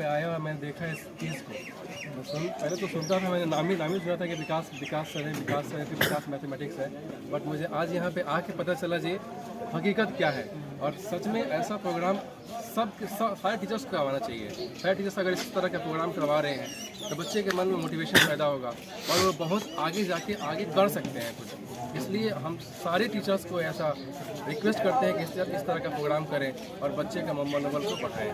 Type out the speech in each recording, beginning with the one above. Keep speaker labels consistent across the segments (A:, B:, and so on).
A: पे आया और मैंने देखा इस चीज़ को, पहले तो सुनता था, मैंने नाम ही सुना था कि विकास सर है, फिर विकास मैथमेटिक्स है, बट मुझे आज यहाँ पे आके पता चला जी हकीकत क्या है। और सच में ऐसा प्रोग्राम सारे टीचर्स को करवाना चाहिए। सारे टीचर्स अगर इस तरह का प्रोग्राम करवा रहे हैं तो बच्चे के मन में मोटिवेशन पैदा होगा और वो बहुत आगे जाके आगे कर सकते हैं कुछ। इसलिए हम सारे टीचर्स को ऐसा रिक्वेस्ट करते हैं कि इस तरह का प्रोग्राम करें और बच्चे का मनोबल को बढ़ाएं।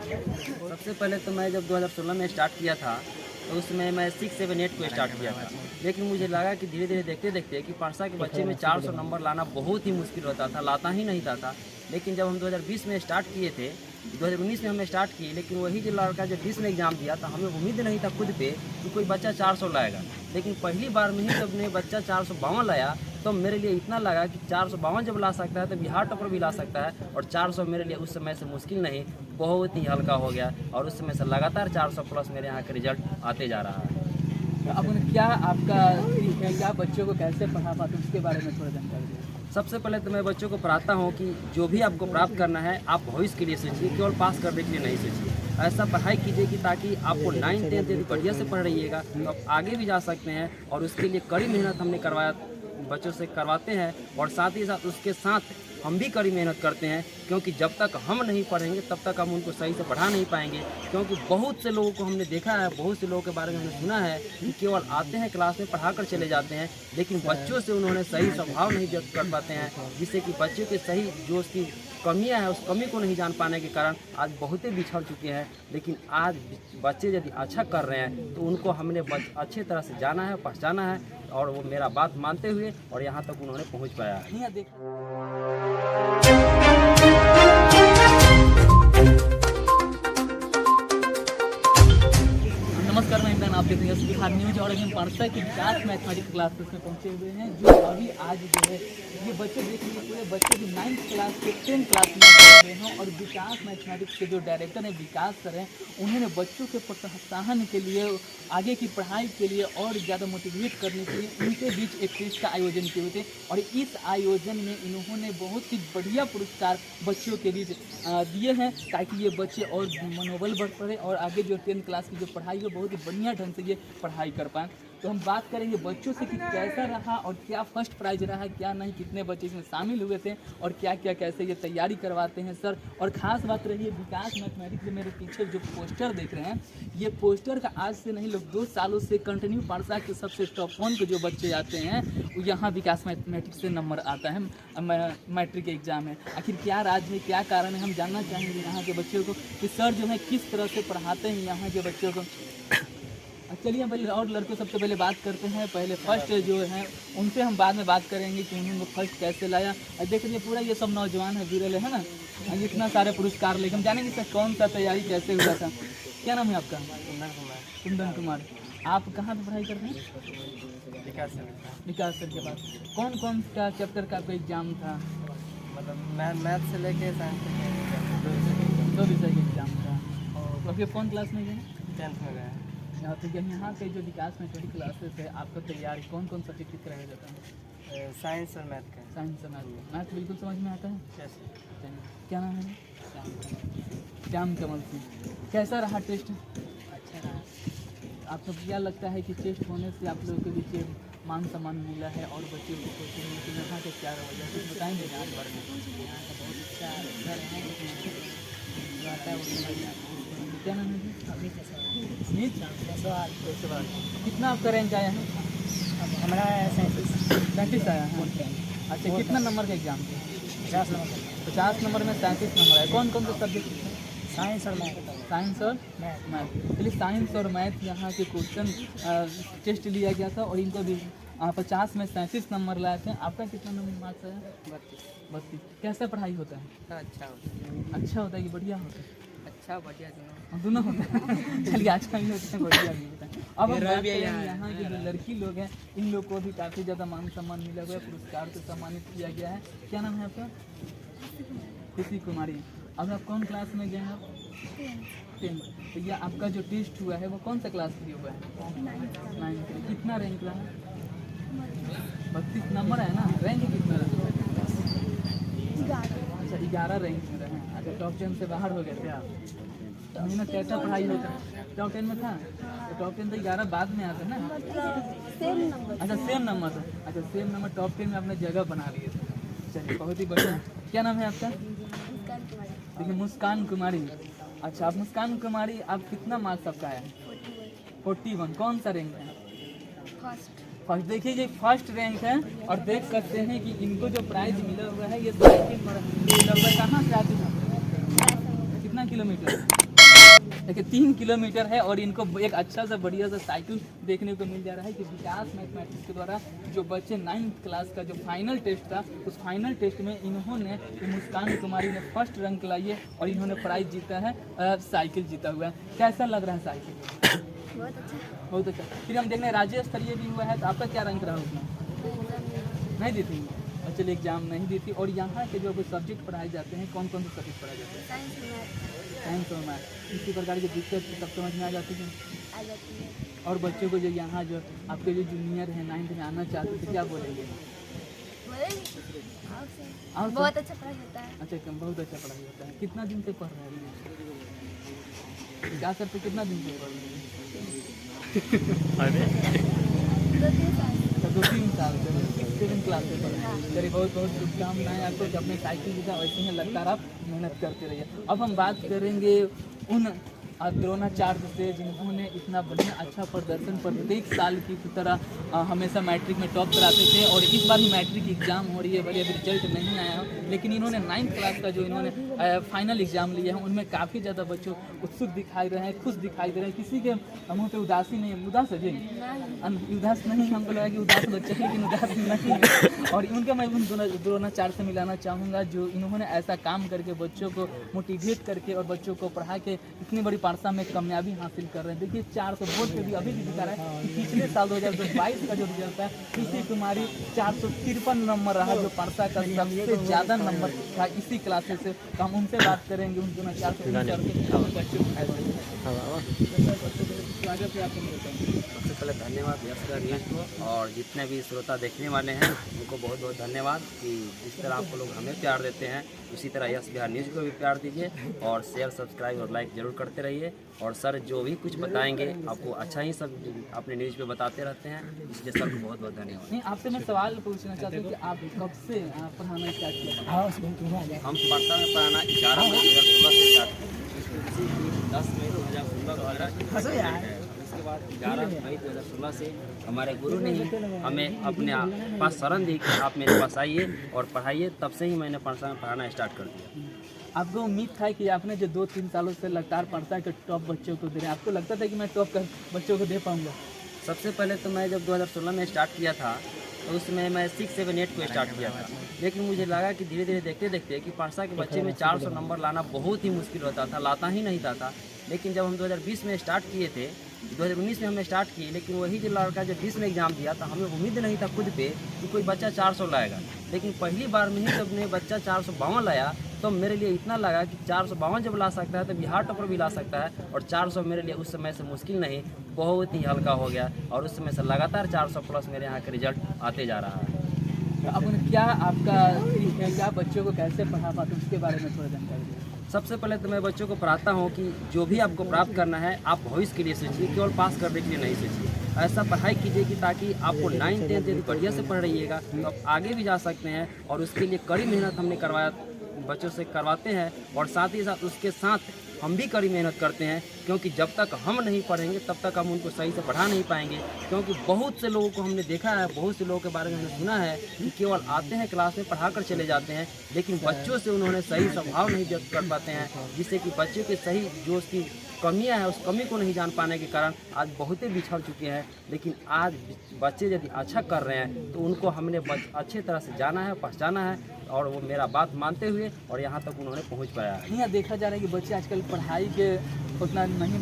B: सबसे पहले तो मैं जब 2016 में स्टार्ट किया था तो उसमें मैं 6, 7, 8 को स्टार्ट किया था, लेकिन मुझे लगा कि धीरे धीरे देखते देखते कि पारसा के बच्चे में 400 नंबर लाना बहुत ही मुश्किल होता था, लाता ही नहीं था। लेकिन जब हम 2020 में स्टार्ट किए थे, 2019 में हमने स्टार्ट किए, लेकिन वही जो लड़का जो 20 में एग्ज़ाम दिया था, हमें उम्मीद नहीं था खुद पे कि कोई बच्चा 400 लाएगा। लेकिन पहली बार में ही जब ने बच्चा 452 लाया तो मेरे लिए इतना लगा कि 452 जब ला सकता है तो बिहार टॉपर भी ला सकता है, और 400 मेरे लिए उस समय से मुश्किल नहीं, बहुत ही हल्का हो गया, और उस समय से लगातार 400 प्लस मेरे यहाँ का रिजल्ट आते जा रहा है।
C: अब क्या आपका क्या बच्चों को कैसे पढ़ा पाते हैं उसके बारे में थोड़ा जानकारी दें।
B: सबसे पहले तो मैं बच्चों को पढ़ाता हूँ कि जो भी आपको प्राप्त करना है आप भविष्य के लिए सोचिए, केवल पास करने के लिए नहीं सोचिए। ऐसा पढ़ाई कीजिए कि ताकि आपको 9, 10 यदि बढ़िया से पढ़ रहिएगा तो आप आगे भी जा सकते हैं, और उसके लिए कड़ी मेहनत हमने बच्चों से करवाते हैं, और साथ ही साथ उसके साथ हम भी कड़ी मेहनत करते हैं, क्योंकि जब तक हम नहीं पढ़ेंगे तब तक हम उनको सही से पढ़ा नहीं पाएंगे। क्योंकि बहुत से लोगों को हमने देखा है, बहुत से लोगों के बारे में हमने सुना है कि केवल आते हैं क्लास में पढ़ा कर चले जाते हैं, लेकिन बच्चों से उन्होंने सही स्वभाव नहीं व्यक्त कर पाते हैं, जिससे कि बच्चों के सही जो उसकी कमियां हैं उस कमी को नहीं जान पाने के कारण आज बहुत ही बिछड़ चुके हैं। लेकिन आज बच्चे यदि अच्छा कर रहे हैं तो उनको हमने अच्छे तरह से जाना है, पहचाना है, और वो मेरा बात मानते हुए और यहाँ तक उन्होंने पहुँच पाया है।
C: नमस्कार, मैं इमरान, आप देख रहे हैं बिहार न्यूज, और अभी हम पारसा की विकास मैथमेटिक्स क्लासेस में पहुंचे हुए हैं, जो अभी आज जो है ये बच्चे देखिए, पूरे बच्चे भी 9th क्लास से 10th क्लास में पढ़ रहे हैं, और विकास मैथमेटिक्स के जो डायरेक्टर हैं विकास सर हैं, उन्होंने बच्चों के प्रोत्साहन के लिए, आगे की पढ़ाई के लिए और ज़्यादा मोटिवेट करने के लिए उनके बीच एक टेस्ट का आयोजन किए हुए थे, और इस आयोजन में इन्होंने बहुत ही बढ़िया पुरस्कार बच्चों के बीच दिए हैं, ताकि ये बच्चे और मनोबल बढ़ पड़े और आगे जो 10th क्लास की जो पढ़ाई है बहुत ही बढ़िया ढंग से ये पढ़ाई कर पाएँ। तो हम बात करेंगे बच्चों से कि कैसा रहा और क्या फर्स्ट प्राइज रहा, क्या नहीं, कितने बच्चे इसमें शामिल हुए थे और क्या क्या कैसे ये तैयारी करवाते हैं सर। और ख़ास बात रही है विकास मैथमेटिक्स के मेरे पीछे जो पोस्टर देख रहे हैं, ये पोस्टर का आज से नहीं, लोग 2 सालों से कंटिन्यू पारसा के सबसे टॉप 1 के जो बच्चे आते हैं यहाँ विकास मैथमेटिक्स से नंबर आता है मैट्रिक एग्जाम में। आखिर क्या राज है, क्या कारण है, हम जानना चाहेंगे यहाँ के बच्चों को कि सर जो है किस तरह से पढ़ाते हैं यहाँ के बच्चों को। चलिए हम पहले और लड़कों सबसे पहले बात करते हैं, पहले फर्स्ट जो है उनसे हम बाद में बात करेंगे कि उन्होंने फर्स्ट कैसे लाया। और देख लीजिए पूरा ये सब नौजवान है, विरल है ना, इतना सारे पुरस्कार लेकर हम जानेंगे सर कौन सा तैयारी कैसे हुआ था। क्या नाम है आपका? कुंदन कुमार। आप कहाँ पर पढ़ाई करते हैं? विकास सर के पास। कौन कौन सा चैप्टर का आपका एग्जाम था?
D: मतलब मैथ से लेके साइंस तक
C: 2 विषय का एग्जाम था। तो अभी कौन क्लास में गए?
D: 10th में गए।
C: तो यहाँ के जो विकास मैथमेटिक्स क्लासेस है, आपका तैयारी कौन कौन सब्जेक्ट कराया जाता है?
D: साइंस और मैथ का।
C: साइंस और मैथ बिल्कुल समझ में आता है। क्या नाम है? श्याम कमल सिंह। कैसा रहा टेस्ट?
D: अच्छा रहा।
C: आपको क्या लगता है कि टेस्ट होने से आप लोगों के बीच मान सम्मान मिला है और बच्चों को कोचिंग में कि यहाँ के क्या वजह कुछ बताएंगे यहाँ के बारे में?
D: यहाँ का बहुत अच्छा घर है, जो आता है वो
C: क्या नाम है?
D: स्मिथ सवाल।
C: कितना आपका रैंक आया है?
D: हमारा 37
C: आया है। अच्छा, कितना नंबर का एग्जाम था?
D: 50 नंबर।
C: 50 नंबर में 37 नंबर है। कौन कौन से सब्जेक्ट?
D: साइंस और मैथ।
C: साइंस और मैथ। चलिए साइंस और मैथ यहाँ के क्वेश्चन टेस्ट लिया गया था और इनको भी 50 में 37 नंबर लाए थे। आपका कितना नंबर मार्क्स आया? 32। कैसा पढ़ाई होता है? अच्छा होता है कि बढ़िया होता है?
D: अच्छा बढ़िया
C: दोनों होता है। चलिए अच्छा भी होता है, बढ़िया भी होता है। अब हम बात करेंगे यहाँ की जो लड़की लोग हैं, इन लोग को भी काफ़ी ज़्यादा मान सम्मान मिला हुआ है, पुरस्कार से सम्मानित किया गया है। क्या नाम है आपका? खुशी कुमारी। अब आप कौन क्लास में गए हैं आप? 10th। तो ये आपका जो टेस्ट हुआ है वो कौन सा क्लास के लिए हुआ है? 9th। कितना रैंक रहा? 32 नंबर है ना। रैंक कितना रहा? अच्छा 11 रैंक में रहे। अच्छा टॉप 10 से बाहर हो गए थे आप? मेहनत कैसा पढ़ाई होता है? टॉप 10 में था? तो टॉप 10 तो 11 बाद में आते हैं ना?
D: Same number.
C: अच्छा सेम नंबर था। अच्छा सेम नंबर टॉप 10 में आपने जगह बना लिए थे। चलिए बहुत ही बढ़िया। क्या नाम है आपका?
D: मुस्कान कुमारी।
C: देखिए मुस्कान कुमारी। अच्छा आप मुस्कान कुमारी, आप कितना मार्क्स आपका है? 41। कौन सा रैंक है?
D: फर्स्ट।
C: फर्स्ट। देखिए ये फर्स्ट रैंक है और देख सकते हैं कि इनको जो प्राइज मिला हुआ है ये साइकिल पर कहाँ से आते हैं? कितना किलोमीटर? देखिए 3 किलोमीटर है और इनको एक अच्छा सा बढ़िया सा साइकिल देखने को मिल जा रहा है कि विकास मैथमेटिक्स के द्वारा जो बच्चे 9th क्लास का जो फाइनल टेस्ट था उस फाइनल टेस्ट में इन्होंने मुस्कान कुमारी ने फर्स्ट रैंक लाई है और इन्होंने प्राइज जीता है, साइकिल जीता हुआ है। कैसा लग रहा है साइकिल?
D: बहुत अच्छा।
C: बहुत अच्छा। फिर हम देख रहे हैं राज्य स्तरीय भी हुआ है, तो आपका क्या रैंक रहा उसमें? नहीं दी थी? और चलिए एग्जाम नहीं दी थी। और यहाँ के जो सब्जेक्ट पढ़ाए जाते हैं कौन कौन से सब्जेक्ट पढ़ाए जाते हैं?
D: साइंस मैथ
C: साइंस और मैथ। इसी प्रकार की दिक्कत सब समझ में आ जाती है।
D: आ जाती है।
C: और बच्चों को जो यहाँ जो आपके जो जूनियर हैं 9th में आना चाहते थे क्या बोलेंगे?
D: और बहुत अच्छा पढ़ाई होता है।
C: अच्छा कम बहुत अच्छा पढ़ाई होता है। कितना दिन से पढ़ रहे हैं? क्या सर पे कितना दिन से पढ़ रहे हैं?
D: 2-3 साल।
C: अच्छा 2-3 साल से 7 क्लास से पढ़ रहे हैं। चलिए बहुत बहुत शुभकामनाएं आपको कि अपने साइकिल जीता, वैसे ही लगातार आप मेहनत करते रहिए। अब हम बात करेंगे उन द्रोणाचार्य से जिन्होंने इतना बढ़िया अच्छा प्रदर्शन प्रत्येक साल की तरह हमेशा मैट्रिक में टॉप कराते थे और इस बार भी मैट्रिक एग्जाम हो रही है, भले अभी रिजल्ट नहीं आया हो, लेकिन इन्होंने 9th क्लास का जो इन्होंने फाइनल एग्जाम लिया है उनमें काफ़ी ज़्यादा बच्चों उत्सुक दिखाई रहे हैं, खुश दिखाई दे रहे हैं, किसी के मुँह पे उदासी नहीं है। उदास है जी? उदास नहीं, हमको लगा कि उदास बच्चे हैं लेकिन उदास नहीं है। और उनका मैं उन द्रोणाचार्य से मिलाना चाहूँगा जो इन्होंने ऐसा काम करके बच्चों को मोटिवेट करके और बच्चों को पढ़ा के इतनी बड़ी पाठशाला में कामयाबी हासिल कर रहे हैं। देखिए 400 वोट पे भी अभी भी दिखा रहा है कि पिछले साल 2022 का जो रिजल्ट है कृषि कुमारी 453 नंबर रहा जो पाठशाला का सबसे ज़्यादा नंबर था इसी क्लासेस से। तो हम उनसे बात करेंगे उन दोनों 400 बच्चों स्वागत है आपको।
B: सबसे पहले धन्यवाद यश न्यूज़ को और जितने भी श्रोता देखने वाले हैं उनको बहुत बहुत धन्यवाद कि जिस तरह आपको लोग हमें प्यार देते हैं उसी तरह यश बिहार न्यूज़ को भी प्यार दीजिए और शेयर सब्सक्राइब और लाइक ज़रूर करते रहिए। और सर जो भी कुछ बताएंगे आपको अच्छा ही सब अपने न्यूज़ पे बताते रहते हैं, इसलिए सर को बहुत बहुत धन्यवाद।
C: नहीं आपसे मैं सवाल पूछना चाहता हूँ कि आप कब से पढ़ाना स्टार्ट किया?
B: हम पाठशाला में पढ़ाना 11 मई 2016 से स्टार्ट किया। 10 मई 2016 उसके बाद 11 मई 2016 से हमारे गुरु ने ही हमें अपने पास शरण दी कि आप मेरे पास आइए और पढ़ाइए। तब से ही मैंने पाठशाला में पढ़ाना स्टार्ट कर दिया।
C: आपको उम्मीद था कि आपने जो 2-3 सालों से लगातार पढ़ता के टॉप बच्चों को दे रहे हैं, आपको लगता था कि मैं टॉप कर बच्चों को दे पाऊंगा?
B: सबसे पहले तो मैं जब 2016 में स्टार्ट किया था तो उसमें मैं 6, 7, 8 को स्टार्ट किया था, लेकिन मुझे लगा कि धीरे धीरे देखते देखते कि पाठशाला के बच्चे में 400 नंबर लाना बहुत ही मुश्किल होता था, लाता ही नहीं था। लेकिन जब हम 2020 में स्टार्ट किए थे, 2019 में हमने स्टार्ट किए, लेकिन वही जो लड़का जब 20 में एग्ज़ाम दिया तो हमें उम्मीद नहीं था खुद पे कि कोई बच्चा 400 लाएगा। लेकिन पहली बार में ही जब ने बच्चा 452 लाया तो मेरे लिए इतना लगा कि 452 जब ला सकता है तो बिहार टॉपर भी ला सकता है। और 400 मेरे लिए उस समय से मुश्किल नहीं, बहुत ही हल्का हो गया और उस समय से लगातार 400 प्लस मेरे यहाँ का रिजल्ट आते जा रहा है।
C: अब क्या आपका क्या बच्चों को कैसे पढ़ा पाते हैं उसके बारे में थोड़ा जानकारी दें।
B: सबसे पहले तो मैं बच्चों को पढ़ाता हूँ कि जो भी आपको प्राप्त करना है आप भविष्य के लिए सोचिए, केवल पास करने के लिए नहीं सोचिए। ऐसा पढ़ाई कीजिए कि ताकि आपको 9th 10th यदि बढ़िया से पढ़ रहिएगा तो आप आगे भी जा सकते हैं। और उसके लिए कड़ी मेहनत हमने बच्चों से करवाते हैं और साथ ही साथ उसके साथ हम भी कड़ी मेहनत करते हैं, क्योंकि जब तक हम नहीं पढ़ेंगे तब तक हम उनको सही से पढ़ा नहीं पाएंगे। क्योंकि बहुत से लोगों को हमने देखा है, बहुत से लोगों के बारे में हमने सुना है कि केवल आते हैं क्लास में पढ़ा कर चले जाते हैं, लेकिन बच्चों से उन्होंने सही स्वभाव नहीं व्यक्त कर पाते हैं, जिससे कि बच्चों के सही जो उसकी कमियां हैं उस कमी को नहीं जान पाने के कारण आज बहुत ही बिछड़ चुके हैं। लेकिन आज बच्चे यदि अच्छा कर रहे हैं तो उनको हमने अच्छे तरह से जाना है, पहचाना है और वो मेरा बात मानते हुए और यहाँ तक उन्होंने पहुँच पाया है।
C: यहाँ देखा जा रहा है कि बच्चे आजकल पढ़ाई के उतना नहीं,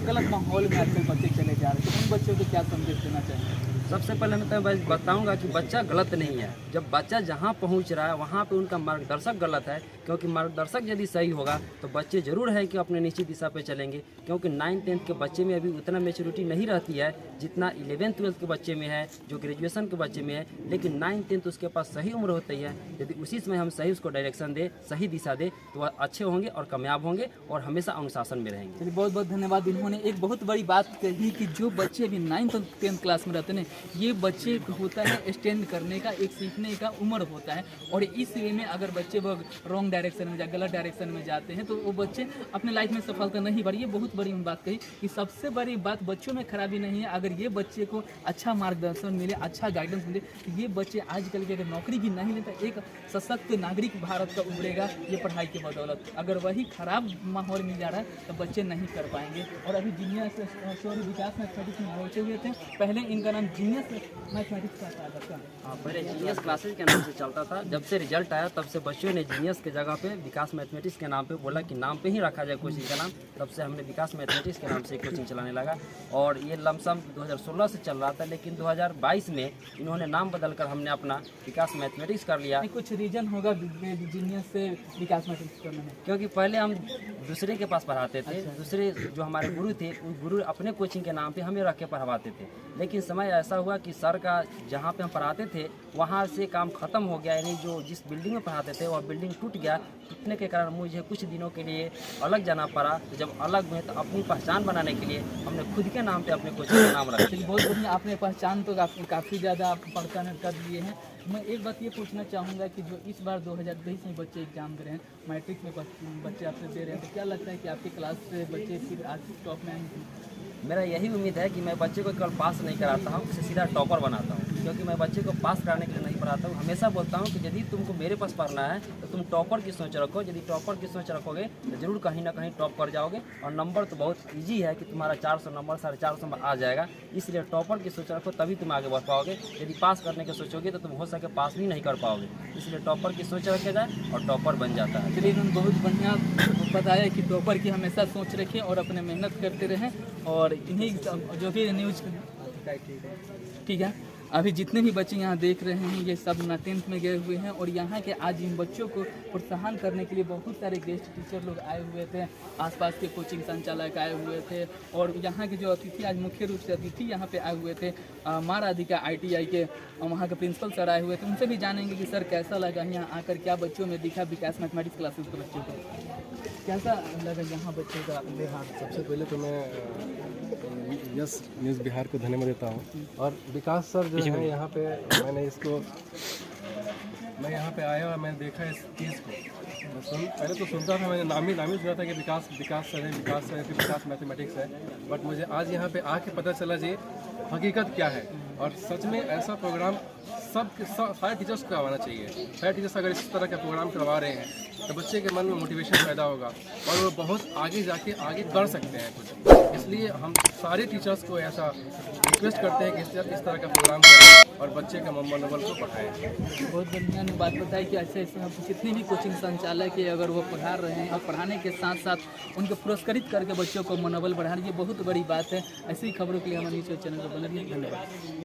C: गलत माहौल में आजकल बच्चे चले जा रहे हैं, तो उन बच्चों को क्या संदेश देना चाहिए?
B: सबसे पहले मैं तो बताऊंगा कि बच्चा गलत नहीं है। जब बच्चा जहाँ पहुँच रहा है वहाँ पे उनका मार्गदर्शक गलत है, क्योंकि मार्गदर्शक यदि सही होगा तो बच्चे जरूर है कि अपने निश्चित दिशा पे चलेंगे, क्योंकि 9th-10th के बच्चे में अभी उतना मेच्योरिटी नहीं रहती है जितना 11th-12th के बच्चे में है, जो ग्रेजुएशन के बच्चे में है। लेकिन 9th-10th उसके पास सही उम्र होती है, यदि उसी समय हम सही उसको डायरेक्शन दे, सही दिशा दे, तो वह अच्छे होंगे और कामयाब होंगे और हमेशा अनुशासन में रहेंगे।
C: चलिए बहुत बहुत धन्यवाद। इन्होंने एक बहुत बड़ी बात कही कि जो बच्चे अभी 9th और 10th क्लास में रहते हैं, ये बच्चे को होता है स्टैंड करने का, एक सीखने का उम्र होता है, और इस वे में अगर बच्चे वो रॉन्ग डायरेक्शन में गलत डायरेक्शन में जाते हैं तो वो बच्चे अपने लाइफ में सफलता नहीं बढ़ी। ये बहुत बड़ी बात कही कि सबसे बड़ी बात बच्चों में खराबी नहीं है, अगर ये बच्चे को अच्छा मार्गदर्शन मिले, अच्छा गाइडेंस मिले, तो ये बच्चे आजकल की अगर नौकरी भी नहीं लेता, एक सशक्त नागरिक भारत का उभरेगा ये पढ़ाई की बदौलत। अगर वही खराब माहौल मिल जा रहा है तो बच्चे नहीं कर पाएंगे। और अभी जीनियस शौर्य विकास मैथमेटिक्स में पहुँचे हुए थे, पहले इनका नाम जीनियस मैथमेटिक्स का था।
B: हाँ, पहले जीनियस क्लासेज के नाम से चलता था। जब से रिजल्ट आया तब से बच्चों ने जीनियस के जगह पे विकास मैथमेटिक्स के नाम पे बोला कि नाम पे ही रखा जाए कोचिंग का नाम, तब से हमने विकास मैथमेटिक्स के नाम से कोचिंग चलाने लगा। और ये लमसम 2016 से चल रहा था, लेकिन 2022 में इन्होंने नाम बदलकर हमने अपना विकास मैथमेटिक्स कर लिया।
C: कुछ रीजन होगा जीनियस से विकास मैथमेटिक्स करना है?
B: क्योंकि पहले हम दूसरे के पास पढ़ाते थे, दूसरे जो हमारे गुरु थे उन गुरु अपने कोचिंग के नाम पे हमें रख के पढ़वाते थे। लेकिन समय ऐसा हुआ कि सर का जहाँ पे हम पढ़ाते थे वहाँ से काम ख़त्म हो गया, यानी जो जिस बिल्डिंग में पढ़ाते थे वह बिल्डिंग टूट गया। टूटने के कारण मुझे कुछ दिनों के लिए अलग जाना पड़ा। तो जब अलग हुए तो अपनी पहचान बनाने के लिए हमने खुद के नाम पे अपने कोचिंग का नाम रखा।
C: चलिए बहुत बढ़िया, आपने पहचान तो काफ़ी ज़्यादा पहचान कर लिए हैं। मैं एक बात ये पूछना चाहूँगा कि जो इस बार 2023 में बच्चे एग्जाम दे रहे हैं, मैट्रिक में बच्चे आपसे दे रहे हैं, तो क्या लगता है कि आपकी क्लास से बच्चे फिर आज टॉप में आएंगे?
B: मेरा यही उम्मीद है कि मैं बच्चे को केवल पास नहीं कराता हूँ, उसे सीधा टॉपर बनाता हूँ। क्योंकि मैं बच्चे को पास कराने के लिए नहीं पढ़ाता हूँ, हमेशा बोलता हूँ कि यदि तुमको मेरे पास पढ़ना है तो तुम टॉपर की सोच रखो। यदि टॉपर की सोच रखोगे तो जरूर कहीं ना कहीं टॉप कर जाओगे। और नंबर तो बहुत ईजी है कि तुम्हारा 400 नंबर 450 नंबर आ जाएगा। इसलिए टॉपर की सोच रखो, तभी तुम आगे बढ़ पाओगे। यदि पास करने की सोचोगे तो तुम हो सके पास भी नहीं कर पाओगे। इसलिए टॉपर की सोच रखे जाए और टॉपर बन जाता है।
C: चलिए इन्होंने बहुत बढ़िया बताया कि टॉपर की हमेशा सोच रखें और अपने मेहनत करते रहें। और इन्हीं जो भी न्यूज ठीक है, अभी जितने भी बच्चे यहाँ देख रहे हैं ये सब 10th में गए हुए हैं, और यहाँ के आज इन बच्चों को प्रोत्साहन करने के लिए बहुत सारे गेस्ट टीचर लोग आए हुए थे, आसपास के कोचिंग संचालक आए हुए थे, और यहाँ के जो अतिथि आज मुख्य रूप से अतिथि यहाँ पे आए हुए थे माँ राधिका ITI के वहाँ के प्रिंसिपल सर आए हुए थे। उनसे भी जानेंगे कि सर कैसा लगा यहाँ आकर, क्या बच्चों में दिखा विकास मैथमेटिक्स क्लासेस के बच्चों को, कैसा लगा यहाँ बच्चों का व्यवहार?
A: सबसे पहले तो मैं यस न्यूज़ बिहार को धन्यवाद देता हूँ। और विकास सर जो है यहाँ पे, मैं यहाँ पे आया और मैंने देखा इस चीज़ को। पहले तो सुनता था, मैंने नाम ही सुना था कि विकास सर है, फिर विकास मैथमेटिक्स है। बट मुझे आज यहाँ पे आके पता चला जी हकीकत क्या है। और सच में ऐसा प्रोग्राम सारे टीचर्स को करवाना चाहिए। सारे टीचर्स अगर इस तरह का प्रोग्राम करवा रहे हैं तो बच्चे के मन में मोटिवेशन पैदा होगा और वो बहुत आगे जाके आगे कर सकते हैं कुछ। इसलिए हम सारे टीचर्स को ऐसा रिक्वेस्ट करते हैं कि इस तरह का प्रोग्राम करें और बच्चे का मनोबल को बढ़ाएं।
C: बहुत बढ़िया ने बात बताई कि ऐसे जितने भी कोचिंग संचालक है अगर वो पढ़ा रहे हैं और पढ़ाने के साथ साथ उनको पुरस्कृत करके बच्चों को मनोबल बढ़ा रही है, बहुत बड़ी बात है। ऐसी खबरों के लिए हमारे न्यूज़ चैनल को बना रही है। धन्यवाद।